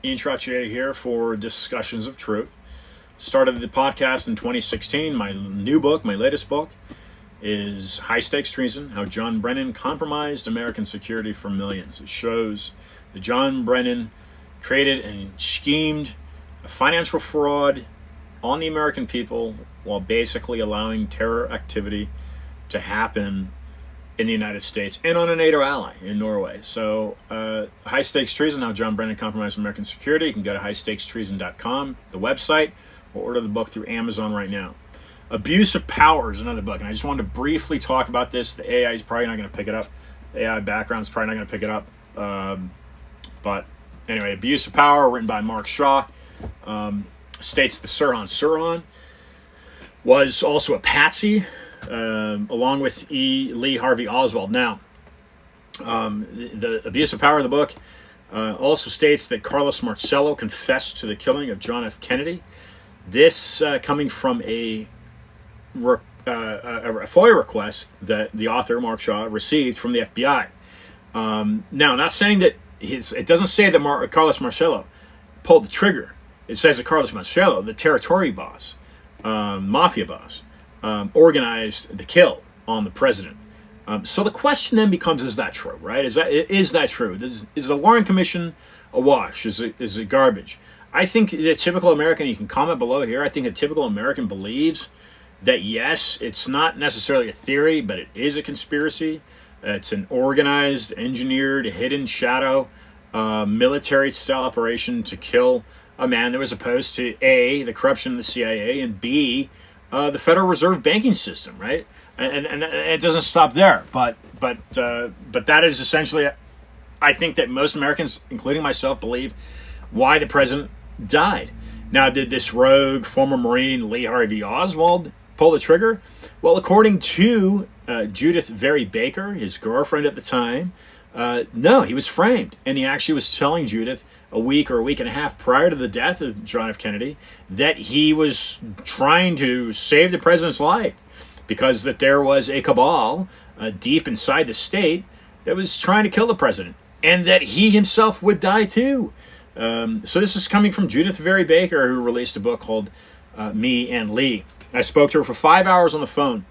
Ian Trottier here for Discussions of Truth. Started the podcast in 2016. My new book, my latest book, is High Stakes Treason, How John Brennan Compromised American Security for Millions. It shows that John Brennan created and schemed a financial fraud on the American people while basically allowing terror activity to happen in the United States and on a NATO ally in Norway. So High Stakes Treason, How John Brennan Compromised American Security. You can go to highstakestreason.com, the website, or order the book through Amazon right now. Abuse of Power is another book, and I just wanted to briefly talk about this. The AI is probably not going to pick it up. The AI background is probably not going to pick it up. But anyway, Abuse of Power, written by Mark Shaw, states the Sirhan was also a patsy, along with Lee Harvey Oswald. Now, the Abuse of Power of the book also states that Carlos Marcello confessed to the killing of John F. Kennedy. This coming from a FOIA request that the author, Mark Shaw, received from the FBI. Now, not saying that it doesn't say that Carlos Marcello pulled the trigger. It says that Carlos Marcello, the territory boss, mafia boss, organized the kill on the president. So the question then becomes: is that true? Right? Is that true? Is the Warren Commission a wash? Is it garbage? I think the typical American, you can comment below here, I think a typical American believes that yes, it's not necessarily a theory, but it is a conspiracy. It's an organized, engineered, hidden shadow military-style operation to kill a man that was opposed to A, the corruption of the CIA, and B, the Federal Reserve banking system, right? And it doesn't stop there, but that is essentially, I think that most Americans, including myself, believe why the president died. Now, did this rogue former Marine Lee Harvey Oswald pull the trigger? Well, according to Judyth Very Baker, his girlfriend at the time, no, he was framed, and he actually was telling Judyth a week or a week and a half prior to the death of John F. Kennedy that he was trying to save the president's life because that there was a cabal deep inside the state that was trying to kill the president, and that he himself would die too. So this is coming from Judyth Very Baker, who released a book called Me and Lee. I spoke to her for 5 hours on the phone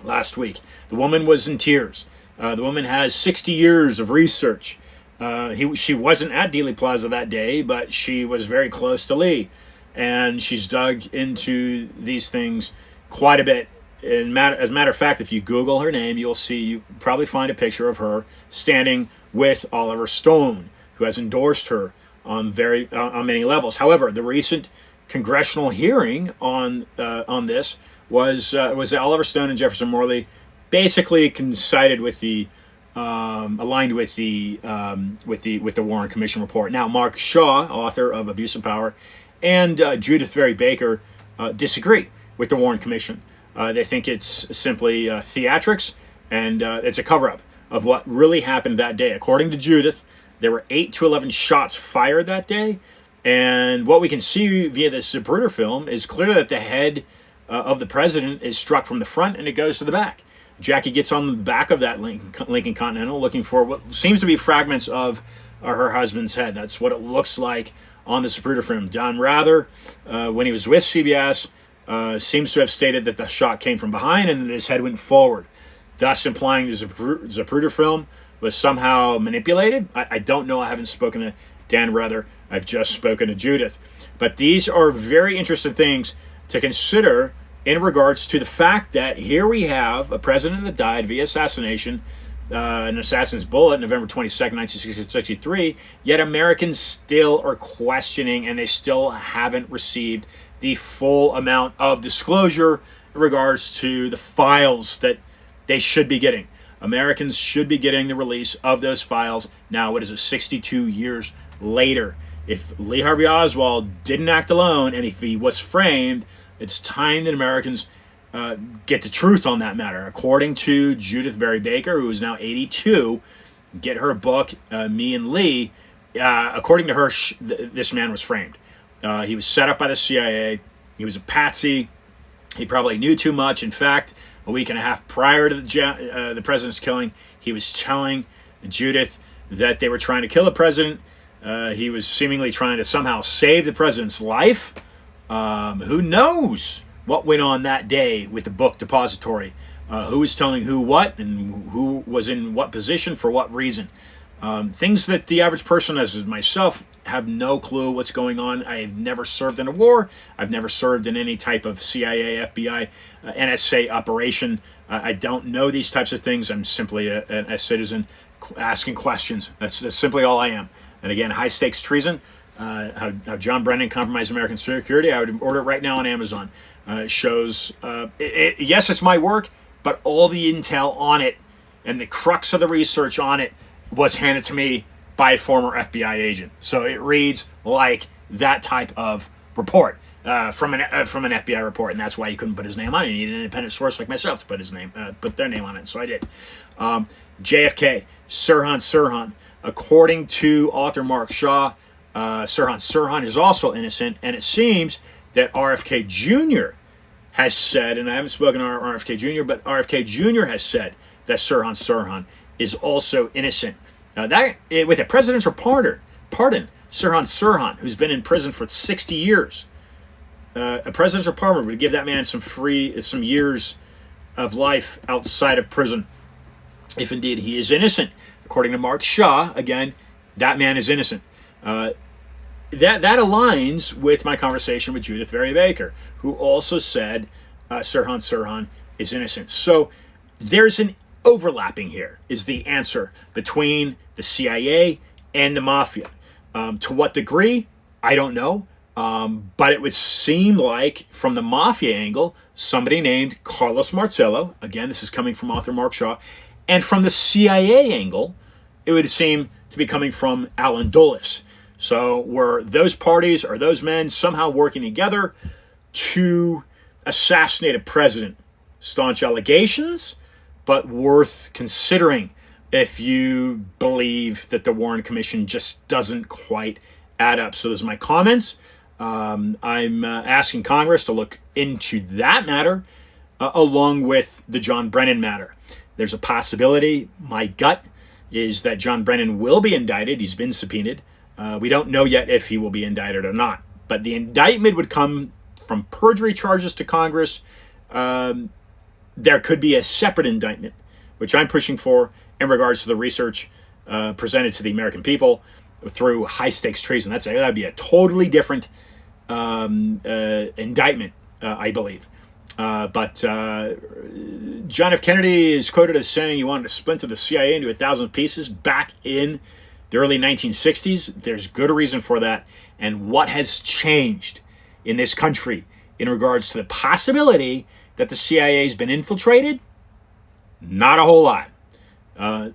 last week. The woman was in tears. The woman has 60 years of research. She wasn't at Dealey Plaza that day, but she was very close to Lee. And she's dug into these things quite a bit. As a matter of fact, if you Google her name, you probably find a picture of her standing with Oliver Stone, who has endorsed her on many levels. However, the recent congressional hearing on this was Oliver Stone and Jefferson Morley basically coincided with aligned with the Warren Commission report. Now, Mark Shaw, author of Abuse of Power, and Judyth Very Baker disagree with the Warren Commission. They think it's simply theatrics, and it's a cover-up of what really happened that day. According to Judyth, there were 8 to 11 shots fired that day, and what we can see via this Zapruder film is clearly that the head of the president is struck from the front and it goes to the back. Jackie gets on the back of that Lincoln Continental looking for what seems to be fragments of her husband's head. That's what it looks like on the Zapruder film. Don Rather, when he was with CBS, seems to have stated that the shot came from behind and that his head went forward, thus implying the Zapruder film was somehow manipulated. I don't know. I haven't spoken to Dan Rather. I've just spoken to Judyth. But these are very interesting things to consider in regards to the fact that here we have a president that died via assassination, an assassin's bullet, November 22nd, 1963, yet Americans still are questioning and they still haven't received the full amount of disclosure in regards to the files that they should be getting. Americans should be getting the release of those files now. What is it, 62 years later? If Lee Harvey Oswald didn't act alone and if he was framed, it's time that Americans get the truth on that matter. According to Judyth Very Baker, who is now 82, get her book, Me and Lee. According to her, this man was framed. He was set up by the CIA. He was a patsy. He probably knew too much. In fact, a week and a half prior to the president's killing, he was telling Judyth that they were trying to kill the president He was seemingly trying to somehow save the president's life. Who knows what went on that day with the book depository? Who was telling who what, and who was in what position for what reason? Things that the average person, as myself, have no clue what's going on. I have never served in a war. I've never served in any type of CIA, FBI, NSA operation. I don't know these types of things. I'm simply a citizen asking questions. That's simply all I am. And again, high stakes treason. How John Brennan compromised American security. I would order it right now on Amazon. It shows, yes, it's my work, but all the intel on it and the crux of the research on it was handed to me by a former FBI agent. So it reads like that type of report from an FBI report, and that's why he couldn't put his name on it. He needed an independent source like myself to put their name on it. So I did. JFK, Sirhan. According to author Mark Shaw, Sirhan is also innocent, and it seems that RFK Jr. has said, and I haven't spoken to RFK Jr., but RFK Jr. has said that Sirhan is also innocent. With a presidential pardon, Sirhan, who's been in prison for 60 years, a presidential pardon would give that man some years of life outside of prison, if indeed he is innocent. According to Mark Shaw, again, that man is innocent. That aligns with my conversation with Judyth Baker, who also said Sirhan is innocent. So there's an overlapping here, is the answer, between the CIA and the mafia. To what degree, I don't know. But it would seem like, from the mafia angle, somebody named Carlos Marcello, again, this is coming from author Mark Shaw, and from the CIA angle, it would seem to be coming from Alan Dulles. So were those parties or those men somehow working together to assassinate a president? Staunch allegations, but worth considering if you believe that the Warren Commission just doesn't quite add up. So those are my comments. I'm asking Congress to look into that matter along with the John Brennan matter. There's a possibility, my gut is that John Brennan will be indicted. He's been subpoenaed. We don't know yet if he will be indicted or not. But the indictment would come from perjury charges to Congress. There could be a separate indictment, which I'm pushing for in regards to the research presented to the American people through high-stakes treason. That'd be a totally different indictment, I believe. But John F. Kennedy is quoted as saying he wanted to splinter the CIA into 1,000 pieces back in the early 1960s. There's good reason for that. And what has changed in this country in regards to the possibility that the CIA has been infiltrated? Not a whole lot.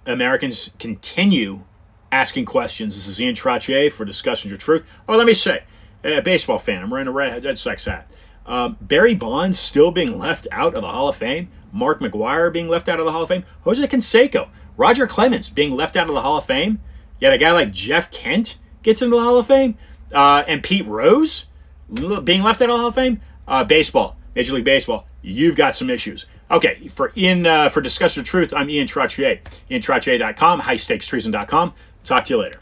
Americans continue asking questions. This is Ian Trottier for Discussions of Truth. Oh, let me say, a baseball fan. I'm wearing a Red Sox hat. Barry Bonds still being left out of the Hall of Fame. Mark McGwire being left out of the Hall of Fame. Jose Canseco, Roger Clemens being left out of the Hall of Fame. Yet a guy like Jeff Kent gets into the Hall of Fame. And Pete Rose being left out of the Hall of Fame. Baseball, Major League Baseball, you've got some issues. Okay, for Discussion of Truth, I'm Ian Trottier. IanTrottier.com, highstakestreason.com. Talk to you later.